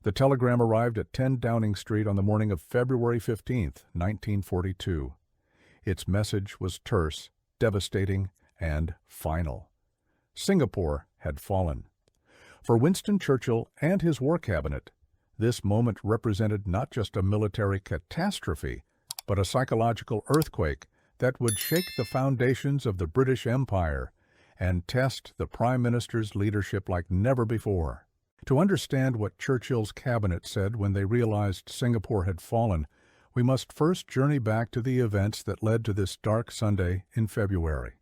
The telegram arrived at 10 Downing Street on the morning of February 15, 1942. Its message was terse, devastating, and final. Singapore had fallen. For Winston Churchill and his war cabinet, this moment represented not just a military catastrophe, but a psychological earthquake that would shake the foundations of the British Empire and test the Prime Minister's leadership like never before. To understand what Churchill's cabinet said when they realized Singapore had fallen, we must first journey back to the events that led to this dark Sunday in February.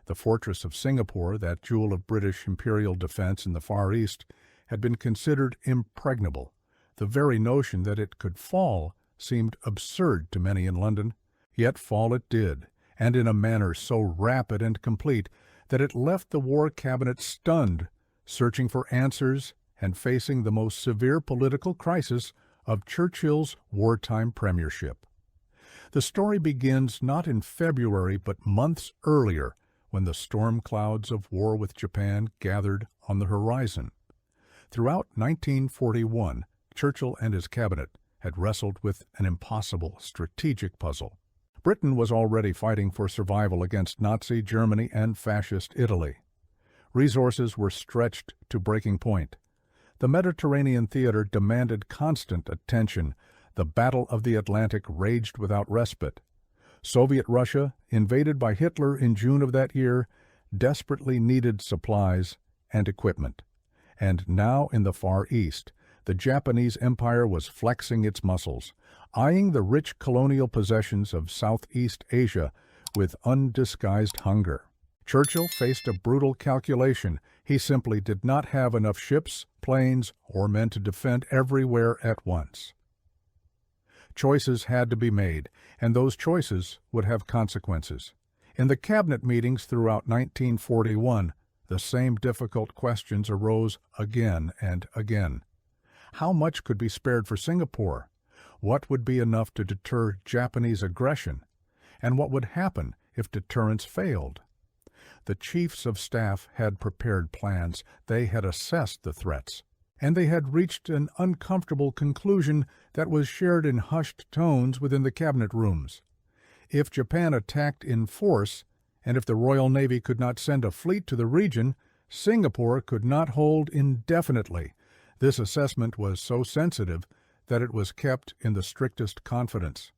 The fortress of Singapore, that jewel of British imperial defense in the Far East, had been considered impregnable. The very notion that it could fall seemed absurd to many in London. Yet fall it did, and in a manner so rapid and complete that it left the War Cabinet stunned, searching for answers and facing the most severe political crisis of Churchill's wartime premiership. The story begins not in February but months earlier, when the storm clouds of war with Japan gathered on the horizon. Throughout 1941, Churchill and his cabinet had wrestled with an impossible strategic puzzle. Britain was already fighting for survival against Nazi Germany and Fascist Italy. Resources were stretched to breaking point. The Mediterranean theater demanded constant attention. The Battle of the Atlantic raged without respite. Soviet Russia, invaded by Hitler in June of that year, desperately needed supplies and equipment. And now in the Far East, the Japanese Empire was flexing its muscles, eyeing the rich colonial possessions of Southeast Asia with undisguised hunger. Churchill faced a brutal calculation. He simply did not have enough ships, planes, or men to defend everywhere at once. Choices had to be made, and those choices would have consequences. In the cabinet meetings throughout 1941, the same difficult questions arose again and again. How much could be spared for Singapore? What would be enough to deter Japanese aggression? And what would happen if deterrence failed? The chiefs of staff had prepared plans. They had assessed the threats, and they had reached an uncomfortable conclusion that was shared in hushed tones within the cabinet rooms. If Japan attacked in force, and if the Royal Navy could not send a fleet to the region, Singapore could not hold indefinitely. This assessment was so sensitive that it was kept in the strictest confidence.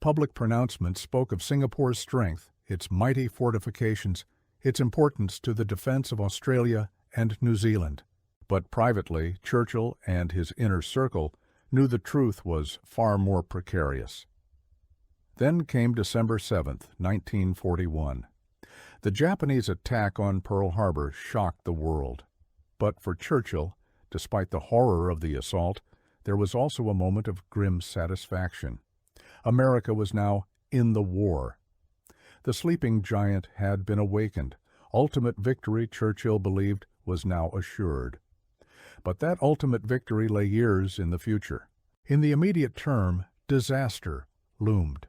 Public pronouncements spoke of Singapore's strength, its mighty fortifications, its importance to the defense of Australia and New Zealand. But privately, Churchill and his inner circle knew the truth was far more precarious. Then came December 7, 1941. The Japanese attack on Pearl Harbor shocked the world. But for Churchill, despite the horror of the assault, there was also a moment of grim satisfaction. America was now in the war. The sleeping giant had been awakened. Ultimate victory, Churchill believed, was now assured. But that ultimate victory lay years in the future. In the immediate term, disaster loomed.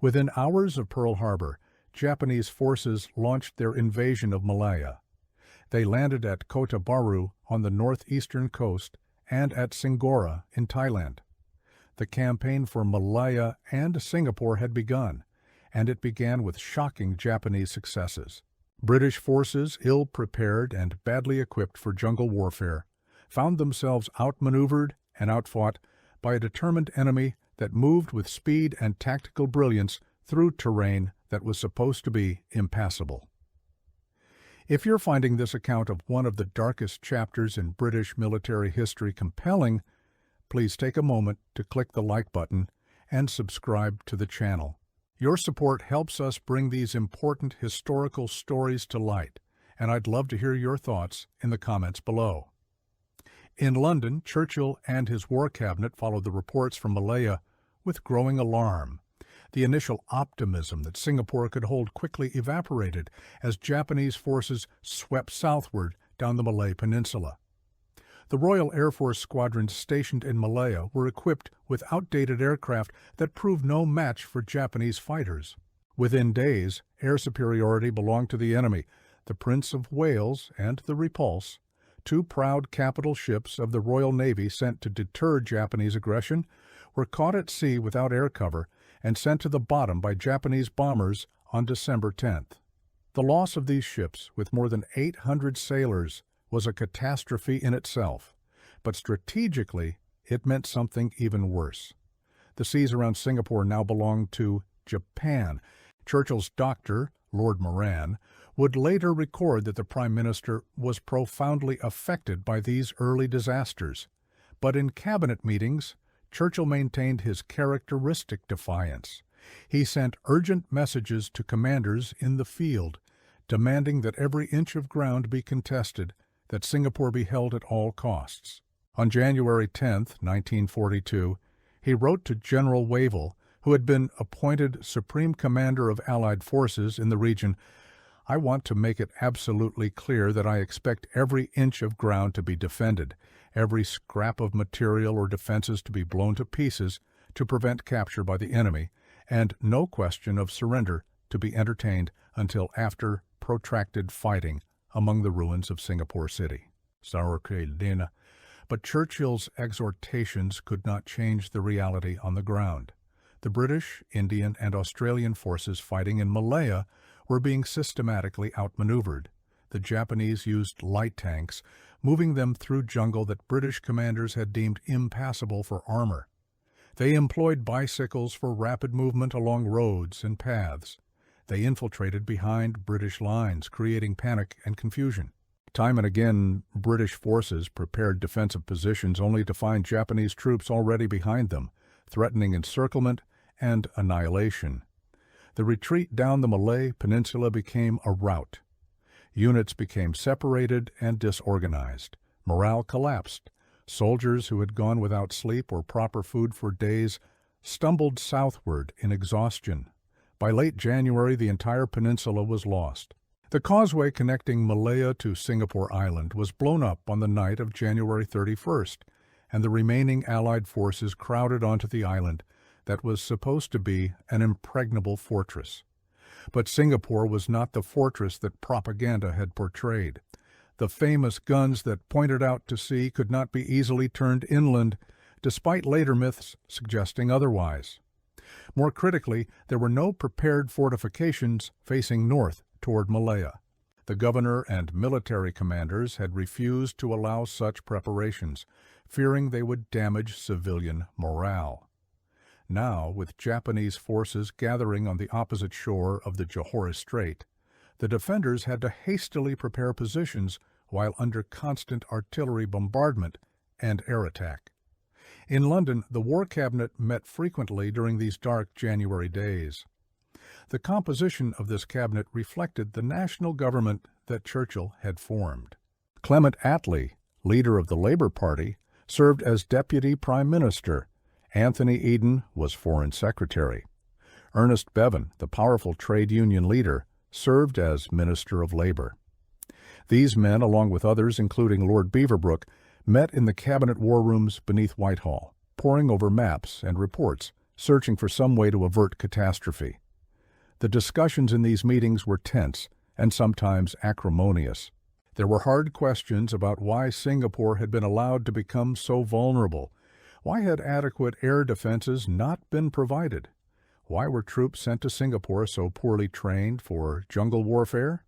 Within hours of Pearl Harbor, Japanese forces launched their invasion of Malaya. They landed at Kota Bharu on the northeastern coast and at Singora in Thailand. The campaign for Malaya and Singapore had begun, and it began with shocking Japanese successes. British forces, ill-prepared and badly equipped for jungle warfare, found themselves outmaneuvered and outfought by a determined enemy that moved with speed and tactical brilliance through terrain that was supposed to be impassable. If you're finding this account of one of the darkest chapters in British military history compelling, please take a moment to click the like button and subscribe to the channel. Your support helps us bring these important historical stories to light, and I'd love to hear your thoughts in the comments below. In London, Churchill and his war cabinet followed the reports from Malaya with growing alarm. The initial optimism that Singapore could hold quickly evaporated as Japanese forces swept southward down the Malay Peninsula. The Royal Air Force squadrons stationed in Malaya were equipped with outdated aircraft that proved no match for Japanese fighters. Within days, air superiority belonged to the enemy. The Prince of Wales and the Repulse 2 proud capital ships of the Royal Navy sent to deter Japanese aggression were caught at sea without air cover and sent to the bottom by Japanese bombers on December 10th. The loss of these ships, with more than 800 sailors, was a catastrophe in itself, but strategically it meant something even worse. The seas around Singapore now belonged to Japan. Churchill's doctor, Lord Moran, would later record that the Prime Minister was profoundly affected by these early disasters. But in cabinet meetings, Churchill maintained his characteristic defiance. He sent urgent messages to commanders in the field, demanding that every inch of ground be contested, that Singapore be held at all costs. On January 10, 1942, he wrote to General Wavell, who had been appointed Supreme Commander of Allied forces in the region, "I want to make it absolutely clear that I expect every inch of ground to be defended, every scrap of material or defenses to be blown to pieces to prevent capture by the enemy, and no question of surrender to be entertained until after protracted fighting among the ruins of Singapore City." But Churchill's exhortations could not change the reality on the ground. The British, Indian, and Australian forces fighting in Malaya were being systematically outmaneuvered. The Japanese used light tanks, moving them through jungle that British commanders had deemed impassable for armor. They employed bicycles for rapid movement along roads and paths. They infiltrated behind British lines, creating panic and confusion. Time and again, British forces prepared defensive positions only to find Japanese troops already behind them, threatening encirclement and annihilation. The retreat down the Malay Peninsula became a rout. Units became separated and disorganized. Morale collapsed. Soldiers who had gone without sleep or proper food for days stumbled southward in exhaustion. By late January, the entire peninsula was lost. The causeway connecting Malaya to Singapore Island was blown up on the night of January 31st, and the remaining Allied forces crowded onto the island that was supposed to be an impregnable fortress. But Singapore was not the fortress that propaganda had portrayed. The famous guns that pointed out to sea could not be easily turned inland, despite later myths suggesting otherwise. More critically, there were no prepared fortifications facing north toward Malaya. The governor and military commanders had refused to allow such preparations, fearing they would damage civilian morale. Now, with Japanese forces gathering on the opposite shore of the Johor Strait, the defenders had to hastily prepare positions while under constant artillery bombardment and air attack. In London, the War Cabinet met frequently during these dark January days. The composition of this cabinet reflected the national government that Churchill had formed. Clement Attlee, leader of the Labour Party, served as Deputy Prime Minister. Anthony Eden was Foreign Secretary. Ernest Bevin, the powerful trade union leader, served as Minister of Labour. These men, along with others, including Lord Beaverbrook, met in the cabinet war rooms beneath Whitehall, poring over maps and reports, searching for some way to avert catastrophe. The discussions in these meetings were tense and sometimes acrimonious. There were hard questions about why Singapore had been allowed to become so vulnerable. Why had adequate air defenses not been provided? Why were troops sent to Singapore so poorly trained for jungle warfare?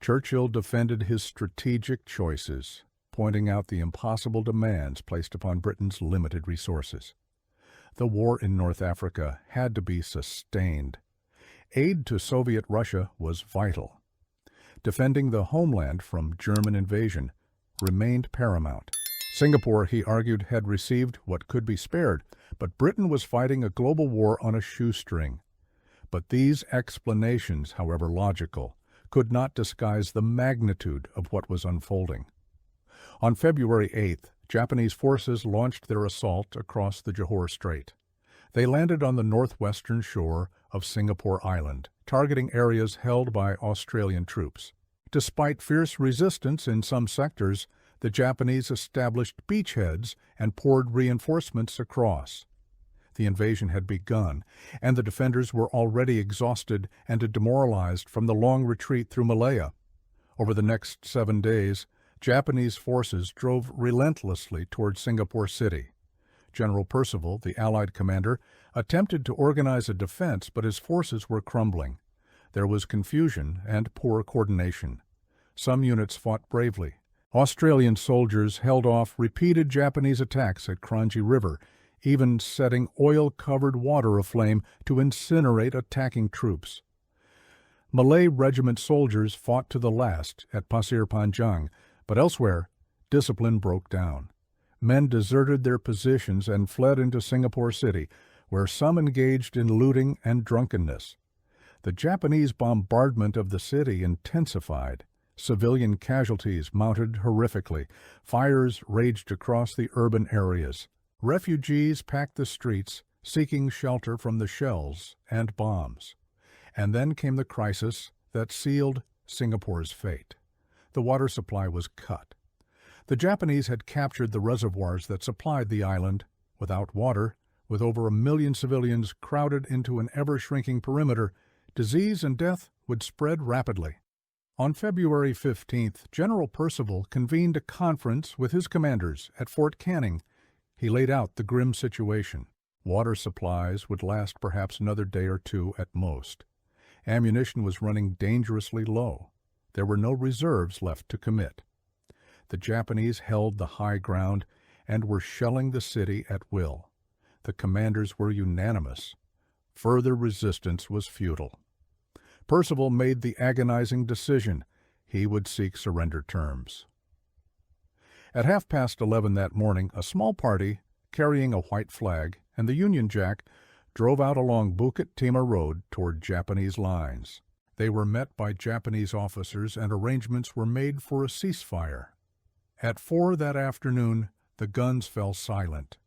Churchill defended his strategic choices, pointing out the impossible demands placed upon Britain's limited resources. The war in North Africa had to be sustained. Aid to Soviet Russia was vital. Defending the homeland from German invasion remained paramount. Singapore, he argued, had received what could be spared, but Britain was fighting a global war on a shoestring. But these explanations, however logical, could not disguise the magnitude of what was unfolding. On February 8th, Japanese forces launched their assault across the Johor Strait. They landed on the northwestern shore of Singapore Island, targeting areas held by Australian troops. Despite fierce resistance in some sectors, the Japanese established beachheads and poured reinforcements across. The invasion had begun, and the defenders were already exhausted and demoralized from the long retreat through Malaya. Over the next 7 days, Japanese forces drove relentlessly toward Singapore City. General Percival, the Allied commander, attempted to organize a defense, but his forces were crumbling. There was confusion and poor coordination. Some units fought bravely. Australian soldiers held off repeated Japanese attacks at Kranji River, even setting oil-covered water aflame to incinerate attacking troops. Malay regiment soldiers fought to the last at Pasir Panjang, but elsewhere, discipline broke down. Men deserted their positions and fled into Singapore City, where some engaged in looting and drunkenness. The Japanese bombardment of the city intensified. Civilian casualties mounted horrifically. Fires raged across the urban areas. Refugees packed the streets, seeking shelter from the shells and bombs. And then came the crisis that sealed Singapore's fate. The water supply was cut. The Japanese had captured the reservoirs that supplied the island. Without water, with over 1 million civilians crowded into an ever-shrinking perimeter, disease and death would spread rapidly. On February 15th, General Percival convened a conference with his commanders at Fort Canning. He laid out the grim situation. Water supplies would last perhaps another day or two at most. Ammunition was running dangerously low. There were no reserves left to commit. The Japanese held the high ground and were shelling the city at will. The commanders were unanimous. Further resistance was futile. Percival made the agonizing decision. He would seek surrender terms. At 11:30 that morning, a small party, carrying a white flag and the Union Jack, drove out along Bukit Timah Road toward Japanese lines. They were met by Japanese officers and arrangements were made for a ceasefire. At 4 that afternoon, the guns fell silent.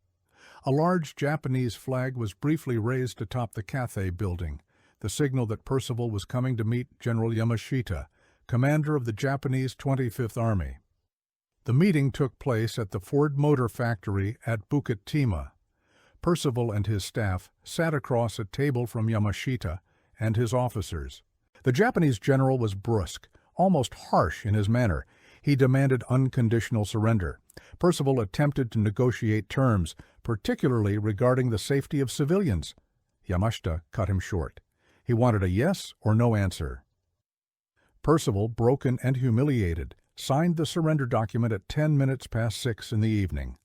A large Japanese flag was briefly raised atop the Cathay building, the signal that Percival was coming to meet General Yamashita, commander of the Japanese 25th Army. The meeting took place at the Ford Motor Factory at Bukit Timah. Percival and his staff sat across a table from Yamashita and his officers. The Japanese general was brusque, almost harsh in his manner. He demanded unconditional surrender. Percival attempted to negotiate terms, particularly regarding the safety of civilians. Yamashita cut him short. He wanted a yes or no answer. Percival, broken and humiliated, signed the surrender document at 6:10 in the evening.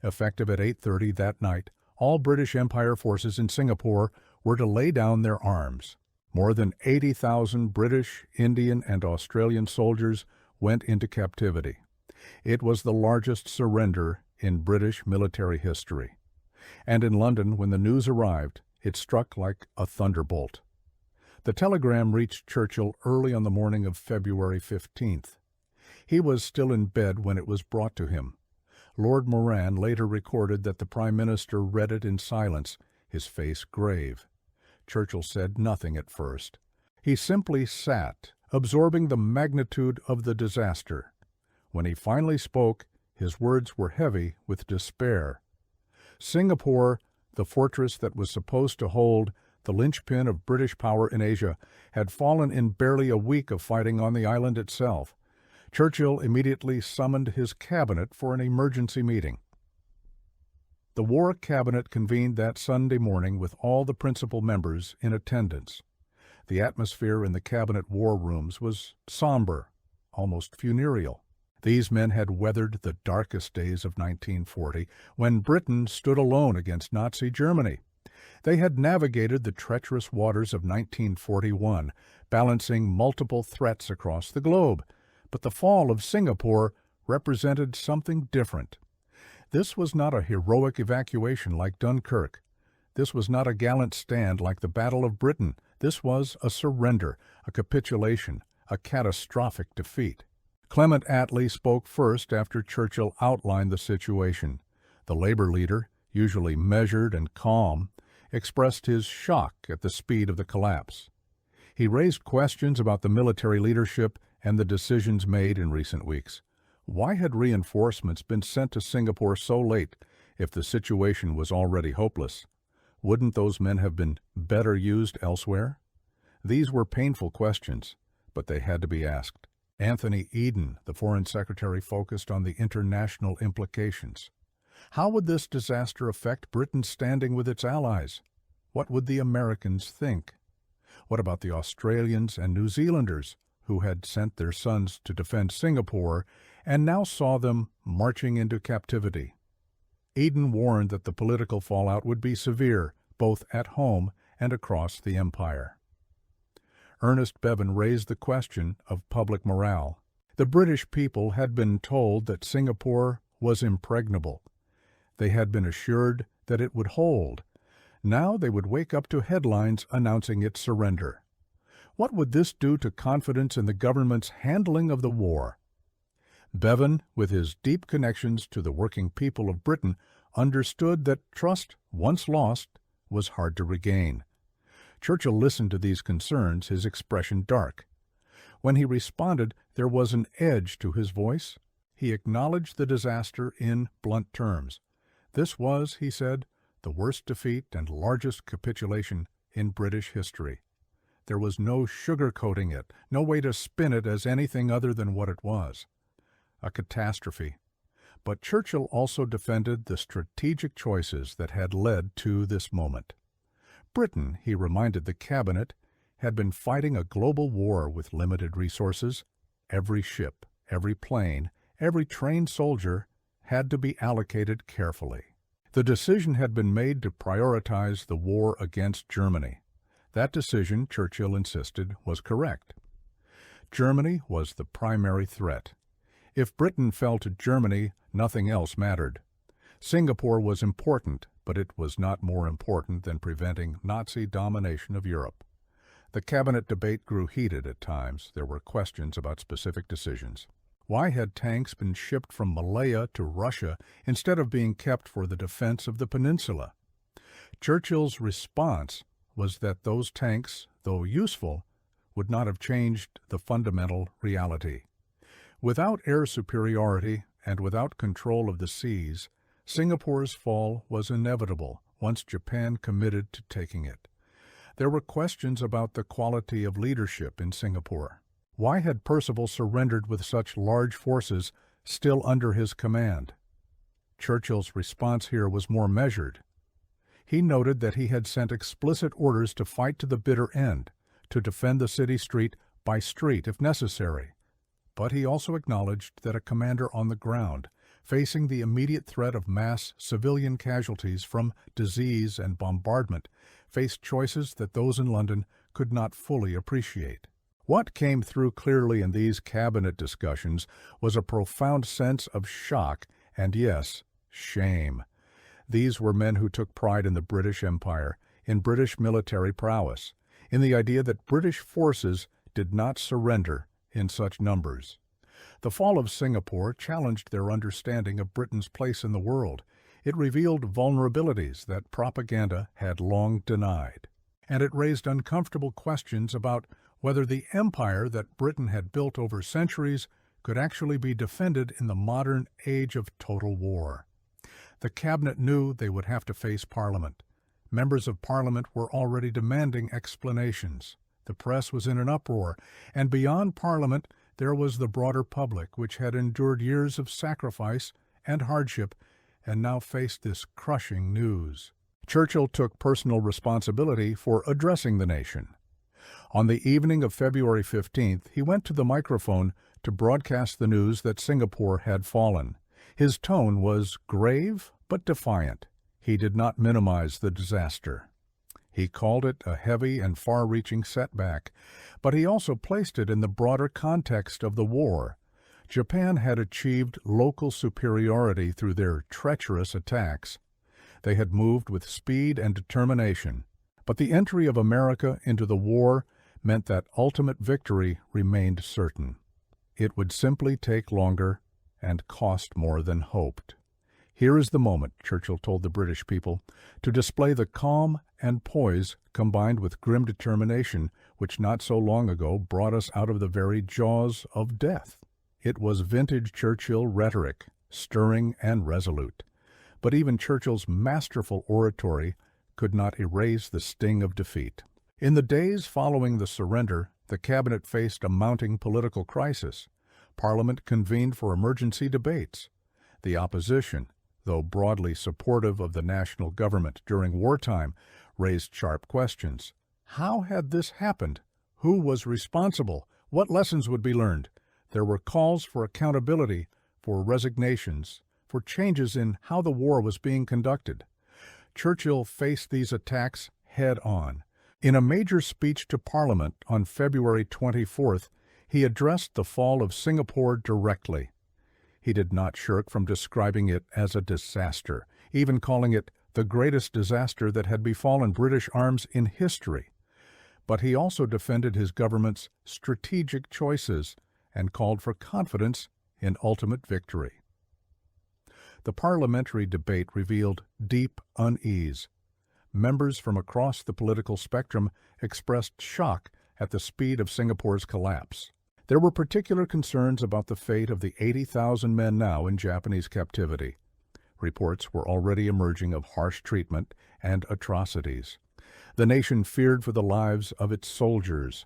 Effective at 8:30 that night, all British Empire forces in Singapore were to lay down their arms. More than 80,000 British, Indian, and Australian soldiers went into captivity. It was the largest surrender in British military history. And in London, when the news arrived, it struck like a thunderbolt. The telegram reached Churchill early on the morning of February 15th. He was still in bed when it was brought to him. Lord Moran later recorded that the Prime Minister read it in silence, his face grave. Churchill said nothing at first. He simply sat, absorbing the magnitude of the disaster. When he finally spoke, his words were heavy with despair. Singapore, the fortress that was supposed to hold the linchpin of British power in Asia, had fallen in barely a week of fighting on the island itself. Churchill immediately summoned his cabinet for an emergency meeting. The War Cabinet convened that Sunday morning with all the principal members in attendance. The atmosphere in the cabinet war rooms was somber, almost funereal. These men had weathered the darkest days of 1940, when Britain stood alone against Nazi Germany. They had navigated the treacherous waters of 1941, balancing multiple threats across the globe. But the fall of Singapore represented something different. This was not a heroic evacuation like Dunkirk. This was not a gallant stand like the Battle of Britain. This was a surrender, a capitulation, a catastrophic defeat. Clement Attlee spoke first after Churchill outlined the situation. The labor leader, usually measured and calm, expressed his shock at the speed of the collapse. He raised questions about the military leadership and the decisions made in recent weeks. Why had reinforcements been sent to Singapore so late if the situation was already hopeless? Wouldn't those men have been better used elsewhere? These were painful questions, but they had to be asked. Anthony Eden, the Foreign Secretary, focused on the international implications. How would this disaster affect Britain's standing with its allies? What would the Americans think? What about the Australians and New Zealanders who had sent their sons to defend Singapore and now saw them marching into captivity? Eden warned that the political fallout would be severe, both at home and across the empire. Ernest Bevin raised the question of public morale. The British people had been told that Singapore was impregnable. They had been assured that it would hold. Now they would wake up to headlines announcing its surrender. What would this do to confidence in the government's handling of the war? Bevin, with his deep connections to the working people of Britain, understood that trust, once lost, was hard to regain. Churchill listened to these concerns, his expression dark. When he responded, there was an edge to his voice. He acknowledged the disaster in blunt terms. This was, he said, the worst defeat and largest capitulation in British history. There was no sugarcoating it, no way to spin it as anything other than what it was. A catastrophe. But Churchill also defended the strategic choices that had led to this moment. Britain, he reminded the cabinet, had been fighting a global war with limited resources. Every ship, every plane, every trained soldier had to be allocated carefully. The decision had been made to prioritize the war against Germany. That decision, Churchill insisted, was correct. Germany was the primary threat. If Britain fell to Germany, nothing else mattered. Singapore was important, but it was not more important than preventing Nazi domination of Europe. The cabinet debate grew heated at times. There were questions about specific decisions. Why had tanks been shipped from Malaya to Russia instead of being kept for the defense of the peninsula? Churchill's response was that those tanks, though useful, would not have changed the fundamental reality. Without air superiority and without control of the seas, Singapore's fall was inevitable once Japan committed to taking it. There were questions about the quality of leadership in Singapore. Why had Percival surrendered with such large forces still under his command? Churchill's response here was more measured. He noted that he had sent explicit orders to fight to the bitter end, to defend the city street by street if necessary. But he also acknowledged that a commander on the ground, facing the immediate threat of mass civilian casualties from disease and bombardment, faced choices that those in London could not fully appreciate. What came through clearly in these cabinet discussions was a profound sense of shock and, yes, shame. These were men who took pride in the British Empire, in British military prowess, in the idea that British forces did not surrender in such numbers. The fall of Singapore challenged their understanding of Britain's place in the world. It revealed vulnerabilities that propaganda had long denied. And it raised uncomfortable questions about whether the empire that Britain had built over centuries could actually be defended in the modern age of total war. The cabinet knew they would have to face Parliament. Members of Parliament were already demanding explanations. The press was in an uproar, and beyond Parliament there was the broader public, which had endured years of sacrifice and hardship and now faced this crushing news. Churchill took personal responsibility for addressing the nation. On the evening of February 15th, he went to the microphone to broadcast the news that Singapore had fallen. His tone was grave but defiant. He did not minimize the disaster. He called it a heavy and far-reaching setback, but he also placed it in the broader context of the war. Japan had achieved local superiority through their treacherous attacks. They had moved with speed and determination, but the entry of America into the war meant that ultimate victory remained certain. It would simply take longer and cost more than hoped. Here is the moment, Churchill told the British people, to display the calm and poise combined with grim determination which not so long ago brought us out of the very jaws of death. It was vintage Churchill rhetoric, stirring and resolute. But even Churchill's masterful oratory could not erase the sting of defeat. In the days following the surrender, The cabinet faced a mounting political crisis. Parliament convened for emergency debates. The opposition, though broadly supportive of the national government during wartime, raised sharp questions. How had this happened? Who was responsible? What lessons would be learned? There were calls for accountability, for resignations, for changes in how the war was being conducted. Churchill faced these attacks head-on. In a major speech to Parliament on February 24th, he addressed the fall of Singapore directly. He did not shirk from describing it as a disaster, even calling it the greatest disaster that had befallen British arms in history. But he also defended his government's strategic choices and called for confidence in ultimate victory. The parliamentary debate revealed deep unease. Members from across the political spectrum expressed shock at the speed of Singapore's collapse. There were particular concerns about the fate of the 80,000 men now in Japanese captivity. Reports were already emerging of harsh treatment and atrocities. The nation feared for the lives of its soldiers.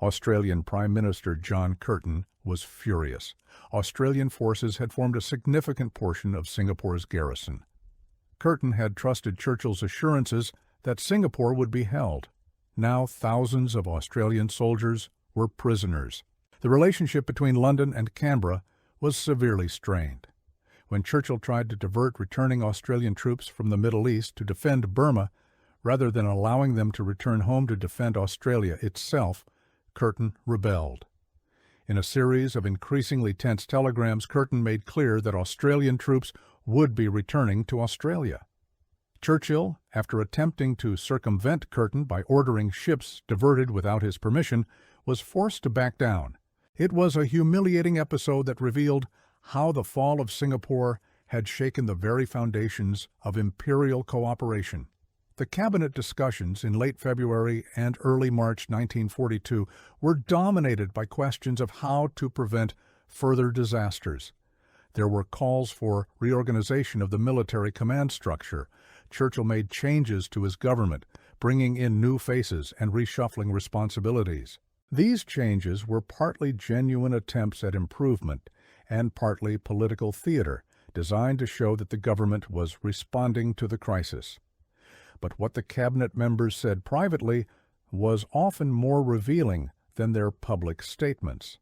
Australian Prime Minister John Curtin was furious. Australian forces had formed a significant portion of Singapore's garrison. Curtin had trusted Churchill's assurances that Singapore would be held. Now thousands of Australian soldiers were prisoners. The relationship between London and Canberra was severely strained. When Churchill tried to divert returning Australian troops from the Middle East to defend Burma, rather than allowing them to return home to defend Australia itself, Curtin rebelled. In a series of increasingly tense telegrams, Curtin made clear that Australian troops would be returning to Australia. Churchill, after attempting to circumvent Curtin by ordering ships diverted without his permission, was forced to back down. It was a humiliating episode that revealed how the fall of Singapore had shaken the very foundations of imperial cooperation. The cabinet discussions in late February and early March 1942 were dominated by questions of how to prevent further disasters. There were calls for reorganization of the military command structure. Churchill made changes to his government, bringing in new faces and reshuffling responsibilities. These changes were partly genuine attempts at improvement and partly political theater, designed to show that the government was responding to the crisis. But what the cabinet members said privately was often more revealing than their public statements.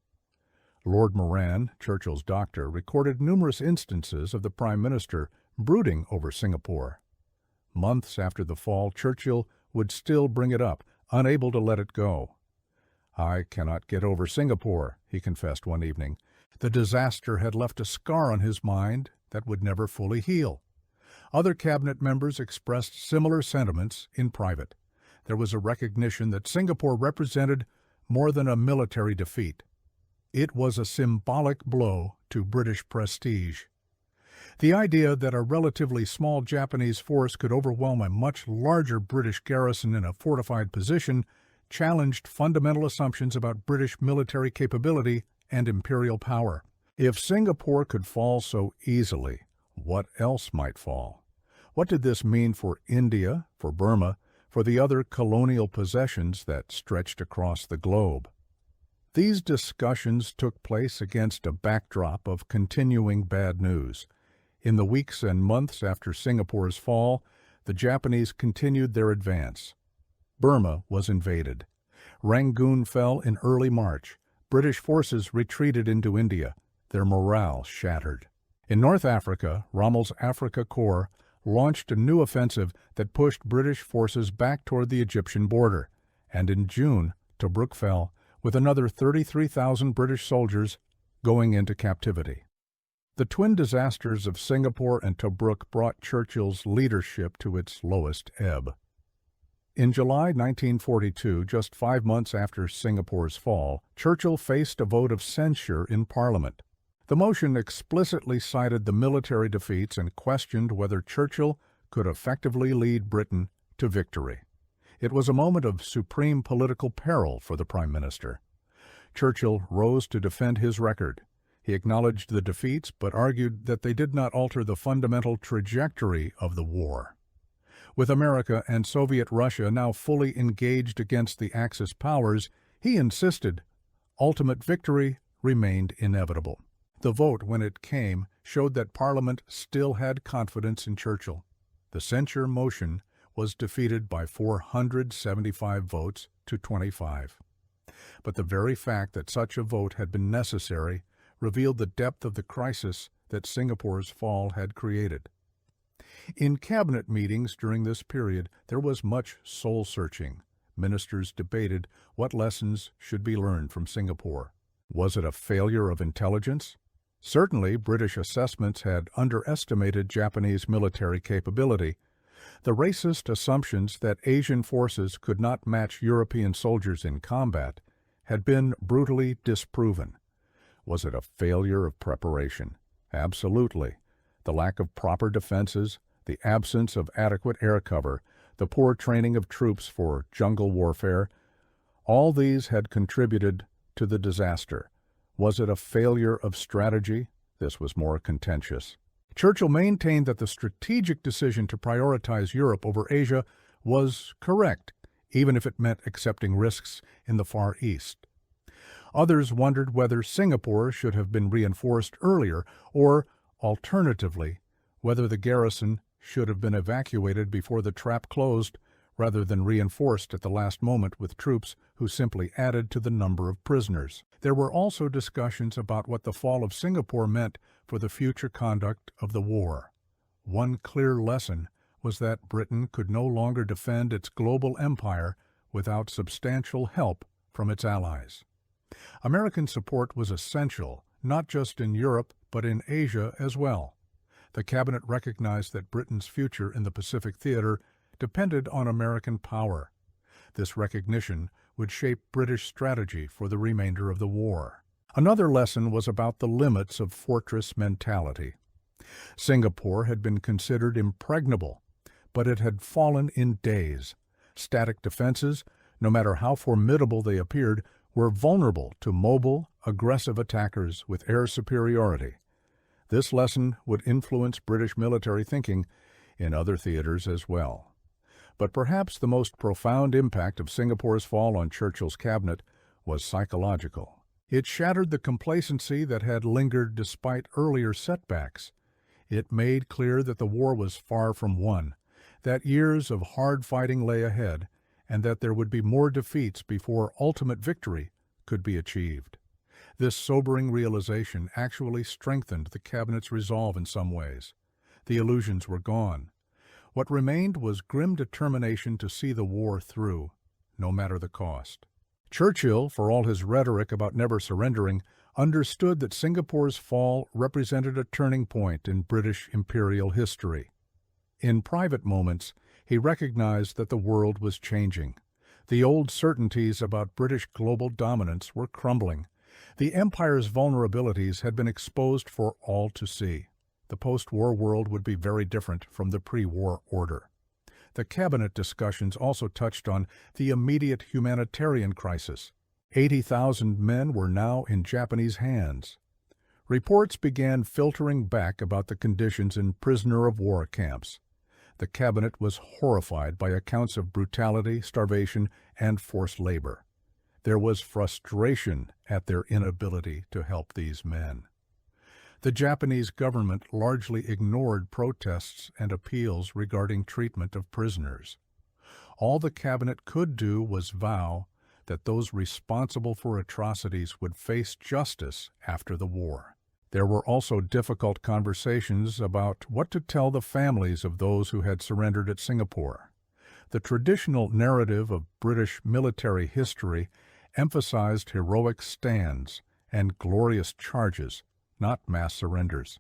Lord Moran, Churchill's doctor, recorded numerous instances of the Prime Minister brooding over Singapore. Months after the fall, Churchill would still bring it up, unable to let it go. "I cannot get over Singapore," he confessed one evening. The disaster had left a scar on his mind that would never fully heal. Other cabinet members expressed similar sentiments in private. There was a recognition that Singapore represented more than a military defeat. It was a symbolic blow to British prestige. The idea that a relatively small Japanese force could overwhelm a much larger British garrison in a fortified position challenged fundamental assumptions about British military capability and imperial power. If Singapore could fall so easily, what else might fall? What did this mean for India, for Burma, for the other colonial possessions that stretched across the globe? These discussions took place against a backdrop of continuing bad news. In the weeks and months after Singapore's fall, the Japanese continued their advance. Burma was invaded. Rangoon fell in early March. British forces retreated into India, their morale shattered. In North Africa, Rommel's Afrika Korps launched a new offensive that pushed British forces back toward the Egyptian border, and in June, Tobruk fell, with another 33,000 British soldiers going into captivity. The twin disasters of Singapore and Tobruk brought Churchill's leadership to its lowest ebb. In July 1942, just 5 months after Singapore's fall, Churchill faced a vote of censure in Parliament. The motion explicitly cited the military defeats and questioned whether Churchill could effectively lead Britain to victory. It was a moment of supreme political peril for the Prime Minister. Churchill rose to defend his record. He acknowledged the defeats, but argued that they did not alter the fundamental trajectory of the war. With America and Soviet Russia now fully engaged against the Axis powers, He insisted ultimate victory remained inevitable. The vote, when it came, showed that Parliament still had confidence in Churchill. The censure motion was defeated by 475 votes to 25. But the very fact that such a vote had been necessary revealed the depth of the crisis that Singapore's fall had created. In cabinet meetings during this period, there was much soul-searching. Ministers debated what lessons should be learned from Singapore. Was it a failure of intelligence? Certainly, British assessments had underestimated Japanese military capability. The racist assumptions that Asian forces could not match European soldiers in combat had been brutally disproven. Was it a failure of preparation? Absolutely. The lack of proper defenses, the absence of adequate air cover, the poor training of troops for jungle warfare, all these had contributed to the disaster. Was it a failure of strategy? This was more contentious. Churchill maintained that the strategic decision to prioritize Europe over Asia was correct, even if it meant accepting risks in the Far East. Others wondered whether Singapore should have been reinforced earlier, or, alternatively, whether the garrison should have been evacuated before the trap closed, rather than reinforced at the last moment with troops who simply added to the number of prisoners. There were also discussions about what the fall of Singapore meant for the future conduct of the war. One clear lesson was that Britain could no longer defend its global empire without substantial help from its allies. American support was essential, not just in Europe, but in Asia as well. The cabinet recognized that Britain's future in the Pacific theater depended on American power. This recognition would shape British strategy for the remainder of the war. Another lesson was about the limits of fortress mentality. Singapore had been considered impregnable, but it had fallen in days. Static defenses, no matter how formidable they appeared, were vulnerable to mobile, aggressive attackers with air superiority. This lesson would influence British military thinking in other theaters as well. But perhaps the most profound impact of Singapore's fall on Churchill's cabinet was psychological. It shattered the complacency that had lingered despite earlier setbacks. It made clear that the war was far from won, that years of hard fighting lay ahead, and that there would be more defeats before ultimate victory could be achieved. This sobering realization actually strengthened the cabinet's resolve in some ways. The illusions were gone. What remained was grim determination to see the war through, no matter the cost. Churchill, for all his rhetoric about never surrendering, understood that Singapore's fall represented a turning point in British imperial history. In private moments, he recognized that the world was changing. The old certainties about British global dominance were crumbling. The empire's vulnerabilities had been exposed for all to see. The post-war world would be very different from the pre-war order. The cabinet discussions also touched on the immediate humanitarian crisis. 80,000 men were now in Japanese hands. Reports began filtering back about the conditions in prisoner-of-war camps. The cabinet was horrified by accounts of brutality, starvation, and forced labor. There was frustration at their inability to help these men. The Japanese government largely ignored protests and appeals regarding treatment of prisoners. All the cabinet could do was vow that those responsible for atrocities would face justice after the war. There were also difficult conversations about what to tell the families of those who had surrendered at Singapore. The traditional narrative of British military history emphasized heroic stands and glorious charges, not mass surrenders.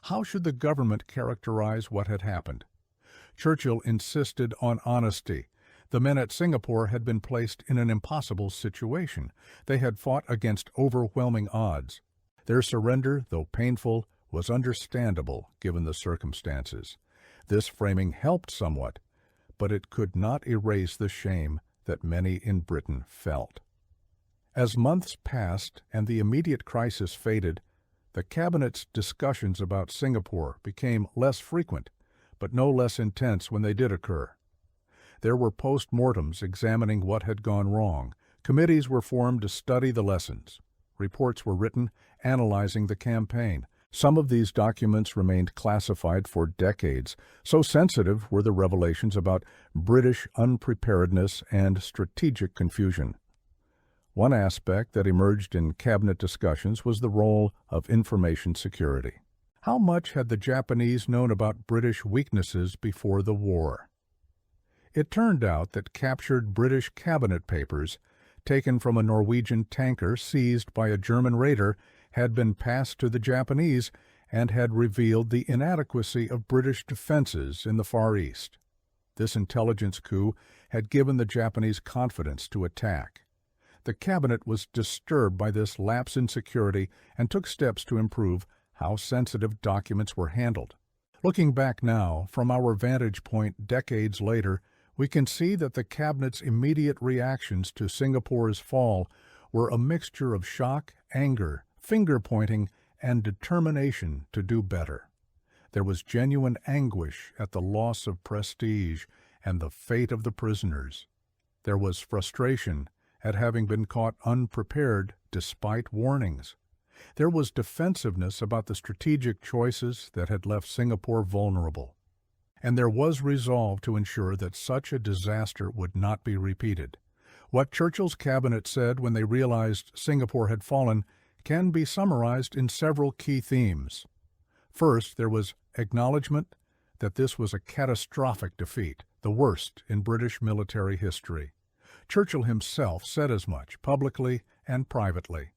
How should the government characterize what had happened? Churchill insisted on honesty. The men at Singapore had been placed in an impossible situation. They had fought against overwhelming odds. Their surrender, though painful, was understandable given the circumstances. This framing helped somewhat, but it could not erase the shame that many in Britain felt. As months passed and the immediate crisis faded, the cabinet's discussions about Singapore became less frequent, but no less intense when they did occur. There were post-mortems examining what had gone wrong, Committees were formed to study the lessons. Reports were written analyzing the campaign. Some of these documents remained classified for decades, so sensitive were the revelations about British unpreparedness and strategic confusion. One aspect that emerged in cabinet discussions was the role of information security. How much had the Japanese known about British weaknesses before the war? It turned out that captured British cabinet papers, taken from a Norwegian tanker seized by a German raider, had been passed to the Japanese and had revealed the inadequacy of British defenses in the Far East. This intelligence coup had given the Japanese confidence to attack. The cabinet was disturbed by this lapse in security and took steps to improve how sensitive documents were handled. Looking back now, from our vantage point decades later, we can see that the cabinet's immediate reactions to Singapore's fall were a mixture of shock, anger, finger-pointing, and determination to do better. There was genuine anguish at the loss of prestige and the fate of the prisoners. There was frustration at having been caught unprepared despite warnings. There was defensiveness about the strategic choices that had left Singapore vulnerable. And there was resolve to ensure that such a disaster would not be repeated. What Churchill's cabinet said when they realized Singapore had fallen can be summarized in several key themes. First, there was acknowledgement that this was a catastrophic defeat, the worst in British military history. Churchill himself said as much, publicly and privately.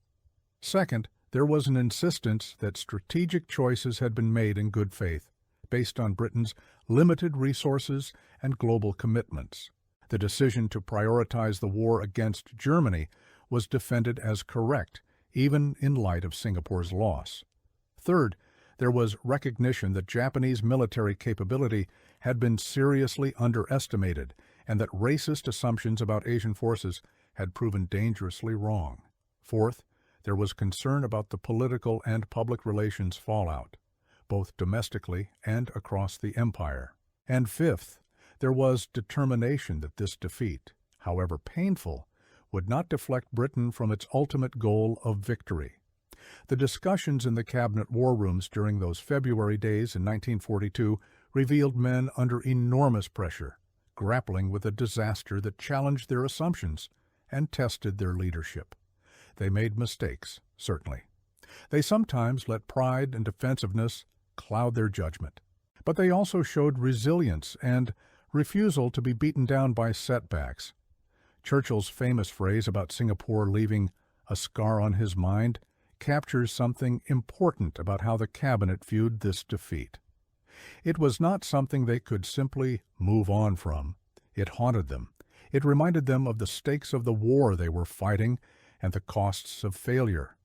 Second, there was an insistence that strategic choices had been made in good faith, based on Britain's limited resources and global commitments. The decision to prioritize the war against Germany was defended as correct, even in light of Singapore's loss. Third, there was recognition that Japanese military capability had been seriously underestimated and that racist assumptions about Asian forces had proven dangerously wrong. Fourth, there was concern about the political and public relations fallout, both domestically and across the empire. And fifth, there was determination that this defeat, however painful, would not deflect Britain from its ultimate goal of victory. The discussions in the cabinet war rooms during those February days in 1942 revealed men under enormous pressure, grappling with a disaster that challenged their assumptions and tested their leadership. They made mistakes, certainly. They sometimes let pride and defensiveness cloud their judgment. But they also showed resilience and refusal to be beaten down by setbacks. Churchill's famous phrase about Singapore leaving a scar on his mind captures something important about how the cabinet viewed this defeat. It was not something they could simply move on from. It haunted them. It reminded them of the stakes of the war they were fighting and the costs of failure.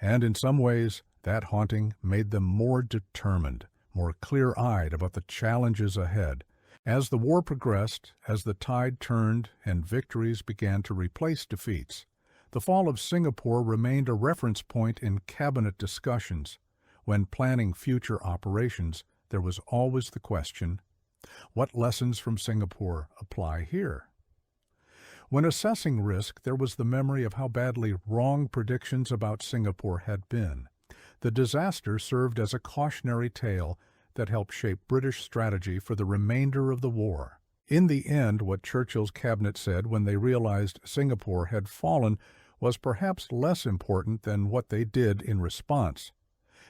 And in some ways, that haunting made them more determined, more clear-eyed about the challenges ahead. As the war progressed, as the tide turned and victories began to replace defeats, the fall of Singapore remained a reference point in cabinet discussions. When planning future operations, there was always the question, what lessons from Singapore apply here? When assessing risk, there was the memory of how badly wrong predictions about Singapore had been. The disaster served as a cautionary tale that helped shape British strategy for the remainder of the war. In the end, what Churchill's cabinet said when they realized Singapore had fallen was perhaps less important than what they did in response.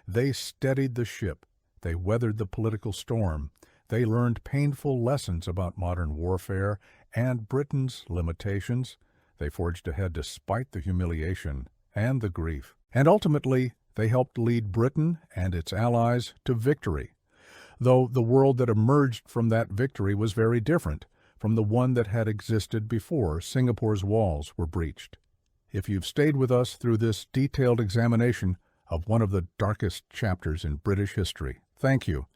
They steadied the ship. They weathered the political storm. They learned painful lessons about modern warfare and Britain's limitations. They forged ahead despite the humiliation and the grief. And ultimately, they helped lead Britain and its allies to victory, though the world that emerged from that victory was very different from the one that had existed before Singapore's walls were breached. If you've stayed with us through this detailed examination of one of the darkest chapters in British history, thank you.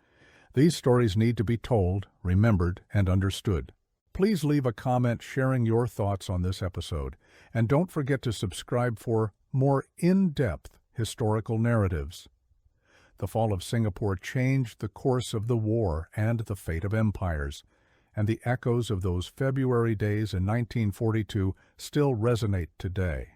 These stories need to be told, remembered, and understood. Please leave a comment sharing your thoughts on this episode, and don't forget to subscribe for more in-depth historical narratives. The fall of Singapore changed the course of the war and the fate of empires. and the echoes of those February days in 1942 still resonate today.